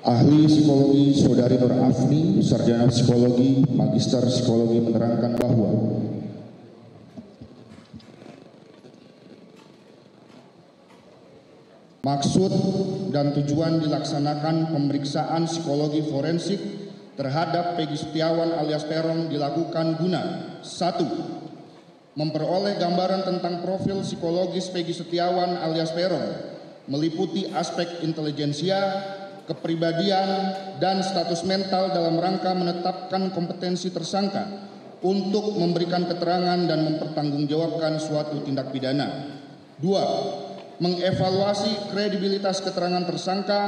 Ahli Psikologi Saudari Nur Afni, Sarjana Psikologi, Magister Psikologi menerangkan bahwa maksud dan tujuan dilaksanakan pemeriksaan psikologi forensik terhadap Peggy Setiawan alias Peron dilakukan guna 1. Memperoleh gambaran tentang profil psikologis Peggy Setiawan alias Peron meliputi aspek intelijensia, kepribadian, dan status mental dalam rangka menetapkan kompetensi tersangka untuk memberikan keterangan dan mempertanggungjawabkan suatu tindak pidana. 2. Mengevaluasi kredibilitas keterangan tersangka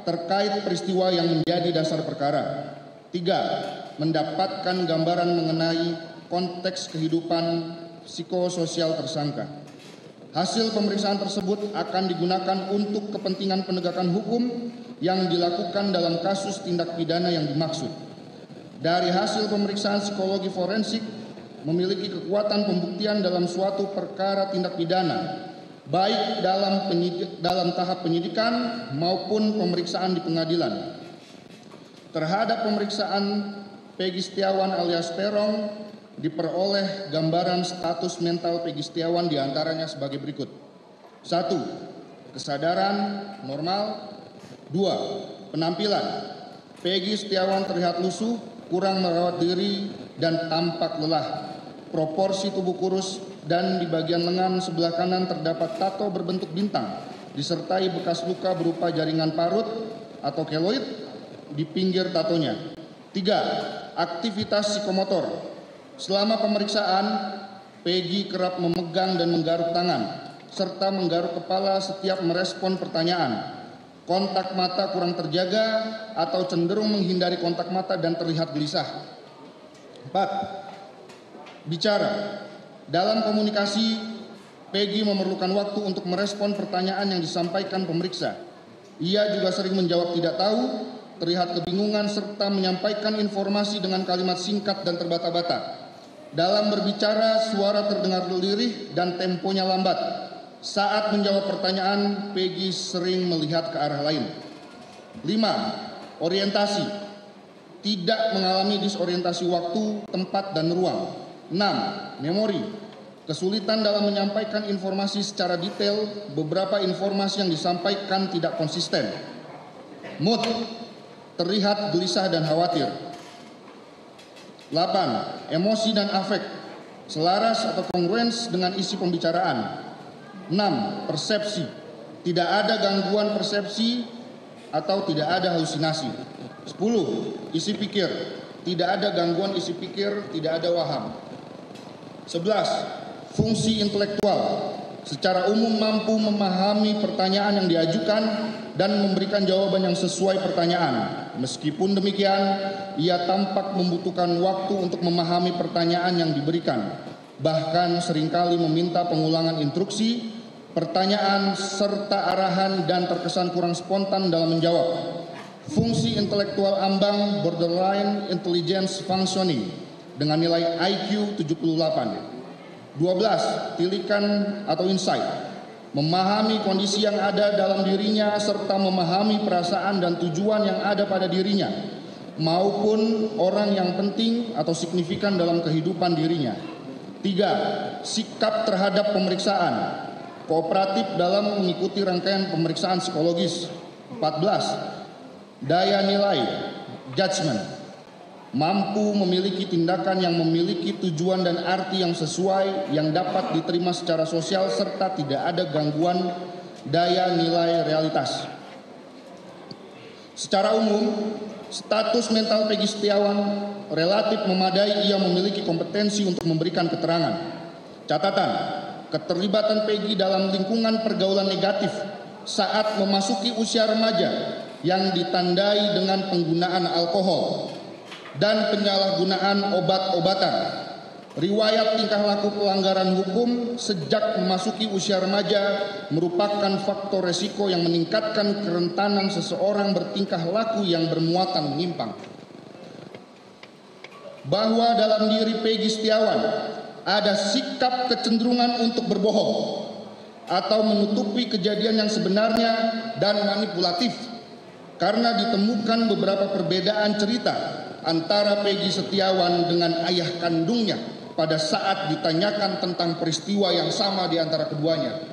terkait peristiwa yang menjadi dasar perkara. 3. Mendapatkan gambaran mengenai konteks kehidupan psikososial tersangka. Hasil pemeriksaan tersebut akan digunakan untuk kepentingan penegakan hukum yang dilakukan dalam kasus tindak pidana yang dimaksud. Dari hasil pemeriksaan psikologi forensik memiliki kekuatan pembuktian dalam suatu perkara tindak pidana, baik dalam tahap penyidikan maupun pemeriksaan di pengadilan. Terhadap pemeriksaan Peggy Setiawan alias Peron diperoleh gambaran status mental Peggy Setiawan diantaranya sebagai berikut. 1. Kesadaran normal. 2. Penampilan. Peggy Setiawan terlihat lusuh, kurang merawat diri, dan tampak lelah. Proporsi tubuh kurus dan di bagian lengan sebelah kanan terdapat tato berbentuk bintang, disertai bekas luka berupa jaringan parut atau keloid di pinggir tatonya. 3. Aktivitas psikomotor. Selama pemeriksaan, Peggy kerap memegang dan menggaruk tangan, serta menggaruk kepala setiap merespon pertanyaan. Kontak mata kurang terjaga atau cenderung menghindari kontak mata dan terlihat gelisah. 4. Bicara. Dalam komunikasi, Peggy memerlukan waktu untuk merespon pertanyaan yang disampaikan pemeriksa. Ia juga sering menjawab tidak tahu, terlihat kebingungan, serta menyampaikan informasi dengan kalimat singkat dan terbata-bata. Dalam berbicara, suara terdengar lirih dan temponya lambat. Saat menjawab pertanyaan, Peggy sering melihat ke arah lain. 5. Orientasi. Tidak mengalami disorientasi waktu, tempat, dan ruang. 6. Memori. Kesulitan dalam menyampaikan informasi secara detail, beberapa informasi yang disampaikan tidak konsisten. Mood. Terlihat gelisah dan khawatir. 8. Emosi dan afek, selaras atau kongruens dengan isi pembicaraan. 6. Persepsi, tidak ada gangguan persepsi atau tidak ada halusinasi. 10. Isi pikir, tidak ada gangguan isi pikir, tidak ada waham. 11. Fungsi intelektual, secara umum mampu memahami pertanyaan yang diajukan dan memberikan jawaban yang sesuai pertanyaan. Meskipun demikian, ia tampak membutuhkan waktu untuk memahami pertanyaan yang diberikan. Bahkan seringkali meminta pengulangan instruksi, pertanyaan, serta arahan dan terkesan kurang spontan dalam menjawab. Fungsi intelektual ambang borderline intelligence functioning dengan nilai IQ 78. 12. Tilikan atau insight. Memahami kondisi yang ada dalam dirinya serta memahami perasaan dan tujuan yang ada pada dirinya maupun orang yang penting atau signifikan dalam kehidupan dirinya. 3. Sikap terhadap pemeriksaan. Kooperatif dalam mengikuti rangkaian pemeriksaan psikologis. 14. Daya nilai, judgment. Mampu memiliki tindakan yang memiliki tujuan dan arti yang sesuai, yang dapat diterima secara sosial, serta tidak ada gangguan daya nilai realitas. Secara umum, status mental Peggy Setiawan relatif memadai. Ia memiliki kompetensi untuk memberikan keterangan. Catatan, keterlibatan Peggy dalam lingkungan pergaulan negatif saat memasuki usia remaja yang ditandai dengan penggunaan alkohol dan penyalahgunaan obat-obatan. Riwayat tingkah laku pelanggaran hukum sejak memasuki usia remaja merupakan faktor resiko yang meningkatkan kerentanan seseorang bertingkah laku yang bermuatan menyimpang. Bahwa dalam diri Peggy Setiawan ada sikap kecenderungan untuk berbohong atau menutupi kejadian yang sebenarnya dan manipulatif. karena ditemukan beberapa perbedaan cerita antara Peggy Setiawan dengan ayah kandungnya pada saat ditanyakan tentang peristiwa yang sama di antara keduanya,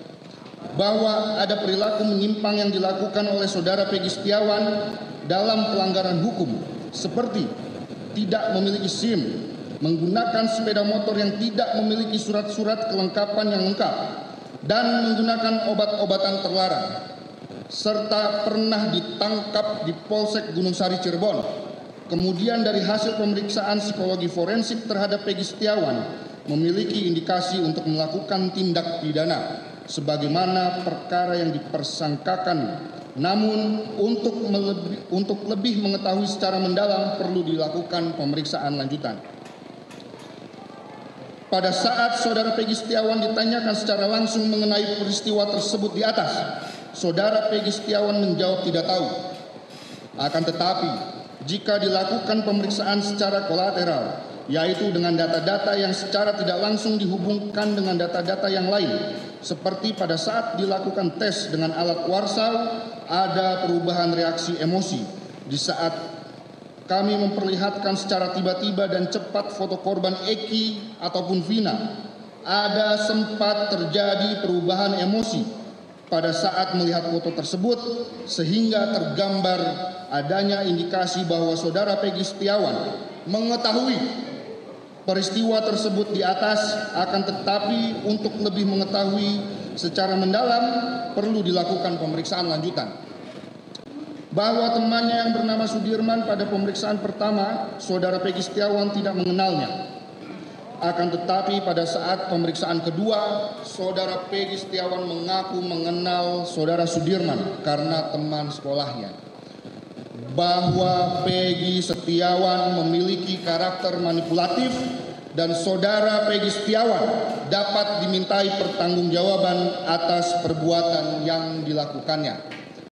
bahwa ada perilaku menyimpang yang dilakukan oleh saudara Peggy Setiawan dalam pelanggaran hukum, seperti tidak memiliki SIM, menggunakan sepeda motor yang tidak memiliki surat-surat kelengkapan yang lengkap, dan menggunakan obat-obatan terlarang, serta pernah ditangkap di Polsek Gunung Sari Cirebon. Kemudian dari hasil pemeriksaan psikologi forensik terhadap Peggy Setiawan memiliki indikasi untuk melakukan tindak pidana sebagaimana perkara yang dipersangkakan. Namun untuk lebih mengetahui secara mendalam perlu dilakukan pemeriksaan lanjutan. Pada saat saudara Peggy Setiawan ditanyakan secara langsung mengenai peristiwa tersebut di atas, saudara Peggy Setiawan menjawab tidak tahu. Akan tetapi, jika dilakukan pemeriksaan secara kolateral, yaitu dengan data-data yang secara tidak langsung dihubungkan dengan data-data yang lain, seperti pada saat dilakukan tes dengan alat Warsaw, ada perubahan reaksi emosi. Di saat kami memperlihatkan secara tiba-tiba dan cepat foto korban Eki ataupun Vina, ada sempat terjadi perubahan emosi pada saat melihat foto tersebut, sehingga tergambar adanya indikasi bahwa saudara Peggy Setiawan mengetahui peristiwa tersebut di atas. Akan tetapi untuk lebih mengetahui secara mendalam perlu dilakukan pemeriksaan lanjutan. Bahwa temannya yang bernama Sudirman pada pemeriksaan pertama, saudara Peggy Setiawan tidak mengenalnya. Akan tetapi pada saat pemeriksaan kedua, saudara Peggy Setiawan mengaku mengenal saudara Sudirman karena teman sekolahnya. Bahwa Peggy Setiawan memiliki karakter manipulatif dan saudara Peggy Setiawan dapat dimintai pertanggungjawaban atas perbuatan yang dilakukannya.